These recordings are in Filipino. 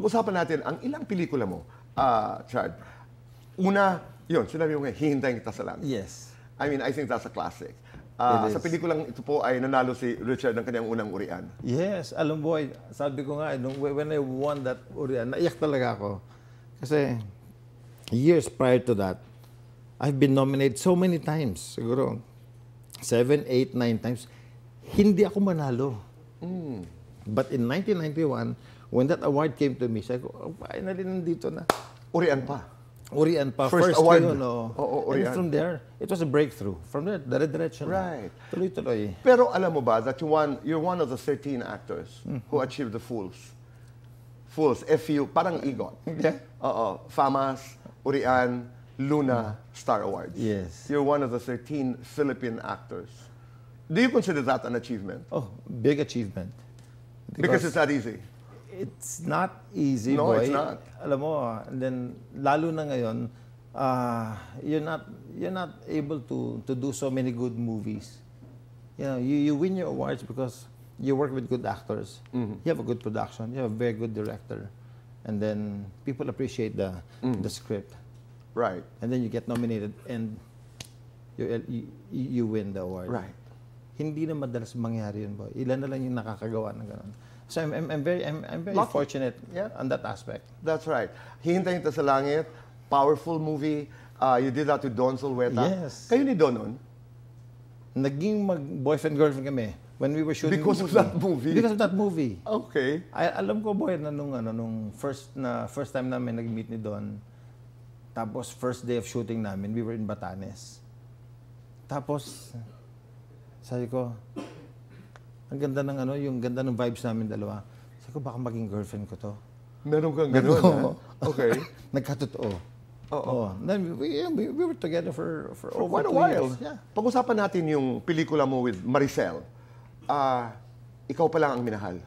Pag-usapan natin ang ilang pelikula mo, Chad. Una, yun, sinabi mo nga, hihintayin kita sa langit. Yes. I mean, I think that's a classic. It Sa is. pelikulang ito po ay nanalo si Richard ng kanyang unang urian. Yes, alam mo, sabi ko nga, when I won that Urian, naiyak talaga ako. Kasi years prior to that, I've been nominated so many times. Siguro 7, 8, 9 times. Hindi ako manalo. But in 1991, when that award came to me, sabi ko, oh, finally nandito na. Urian pa. Urian pa. First award. Yun, oh. Oo, And Urian. from there, it was a breakthrough. From there, dire-diretso na. Right. Tuloy-tuloy. Pero alam mo ba that you're one of the 13 actors who achieved the Fools. Fools, FU, parang EGOT. Yeah. Oo, FAMAS, Urian, Luna, Star Awards. Yes. You're one of the 13 Philippine actors. Do you consider that an achievement? Oh, big achievement. Because it's not easy. It's not easy, No, boy. it's not. Alam mo, and then lalo na ngayon, you're not able to do so many good movies. You know, you win your awards because you work with good actors. You have a good production. You have a very good director, and then people appreciate the script, Right. and then you get nominated and you win the award. Right. Hindi na madalas mangyari yun, boy. Ilan na lang yung nakakagawa ng ganun. So I'm very Lucky. fortunate Yeah. on that aspect. That's right. Hihintayin kita sa langit, powerful movie. You did that with Don Zulueta. Yes. Kayo ni Don nun? Naging mag-boyfriend-girlfriend kami when we were shooting Because of that movie? Because of that movie. Okay. Alam ko, boy, na nung first time namin nag-meet ni Don, tapos first day of shooting namin, we were in Batanes. Tapos, sabi ko, ang ganda ng yung ganda ng vibes namin dalawa. Sabi ko, baka maging girlfriend ko to. Meron kang ganun, Oo. ha? Okay. Nagkatotoo. Oo. Then we were together for For over quite a 2 while. years. Yeah. Pag-usapan natin yung pelikula mo with Maricel. Ikaw pa lang ang minahal.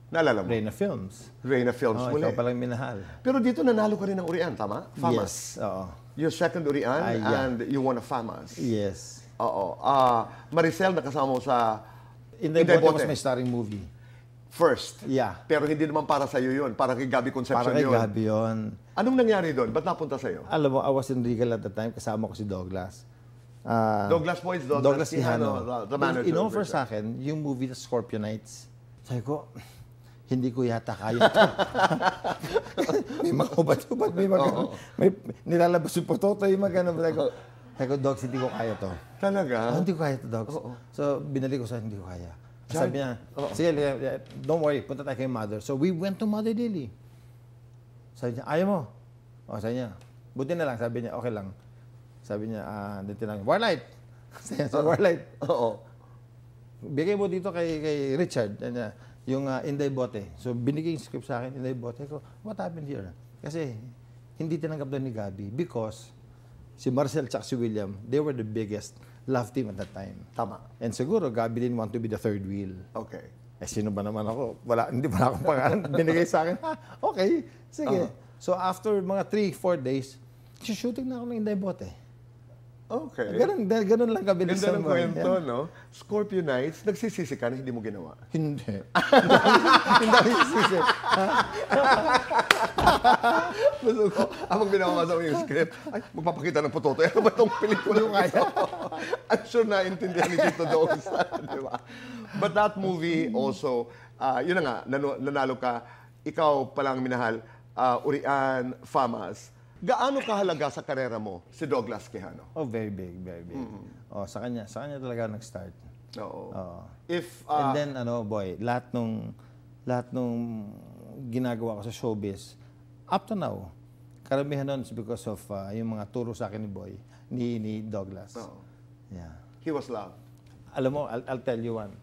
Naalala mo? Reyna Films. Reyna Films Oh, muli. ikaw palang minahal. Pero dito nanalo ka rin ng Urian, tama? FAMAS. Yes. Oo. Your second Urian Yeah. and you won a FAMAS. Yes. Oo. Maricel, nakasama mo sa Inday Inday Bote was Bote. my starring movie. first. Yeah. Pero hindi naman para sa'yo yun. Para kay Gabby Concepcion Para kay yun. Gabi yun. Anong nangyari doon? Ba't napunta sa'yo? Alam mo, I was in Regal at the time. Kasama ko si Douglas. Douglas Points, Douglas Quijano. the manager. In-offer sa akin yung movie The Scorpionites. Sabi ko, hindi ko yata kaya ito. May mga ubat-ubat, may mga may nilalabas yung pototo, yung mga ganun. Sabi ko, Dogs, hindi ko kaya to. Talaga? Hindi ko kaya to, Dogs. So, binalik ko sa hindi ko kaya. Sabi niya, sige, don't worry, punta tayo kay Mother. So, we went to Mother Lily. Sabi niya, ayaw mo? O, sabi niya, buti na lang. Sabi niya, okay lang. Sabi niya, dito lang, Warlight. Sabi niya, Warlight. Oo. Bigay mo dito kay Richard, yung Inday Bote. So, binigay yung script sa akin, Inday Bote. Ko, what happened here? Kasi, hindi tinanggap doon ni Gabi because si Marcel at si William, they were the biggest love team at that time. Tama. And siguro, Gabi didn't want to be the third wheel. Okay. Eh, sino ba naman ako? Hindi pa akong pangalan. Binigay sa akin, okay, sige. So, after mga 3-4 days, shooting na ako ng Inday Bote. Okay. Ganun lang kabilis. Ganda ng kwento, no? Scorpionites, nagsisisi ka na hindi mo ginawa. Hindi. Hindi ako nagsisisi. Gusto ko, habang binabasa ko yung script, ay, magpapakita ng pototo. Ano ba itong pelikula kaya? I'm sure naintindihan ni Tito Dogs. Di ba? But that movie also, yun na nga, nanalo ka, ikaw palang minahal, Urian, FAMAS. Gaano kahalaga sa karera mo si Douglas Quijano? Oh, very big, very big. Oh, sa kanya talaga nag-start. Oo. Oo. If, And then, boy, lahat nung ginagawa ko sa showbiz, up to now, karamihan nun is because of yung mga turo sa akin ni Boy, ni Douglas. Oo. Yeah. He was loved. Alam mo, I'll tell you one.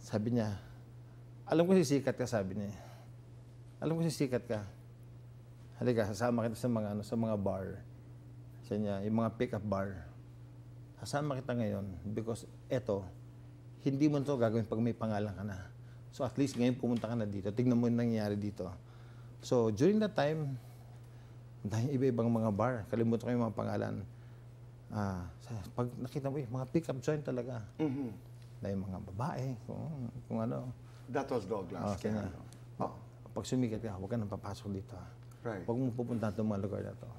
Sabi niya, alam ko sisikat ka, sabi niya. Alam ko sisikat ka. Halika, sasama kita sa mga bar. Sa niya, yung mga pick-up bar. Sasama kita ngayon because eto, hindi mo ito gagawin pag may pangalan ka na. So at least ngayon pumunta ka na dito. Tignan mo yung nangyayari dito. So during that time, dahil iba-ibang mga bar, kalimutan ko yung mga pangalan. Pag nakita mo, mga pick-up joint talaga. Dahil mga babae, kung ano. That was Douglas Quijano. pag sumikat ka, huwag ka nang papasok dito. Ha? Right. Huwag mong pupunta itong mga lugar na to.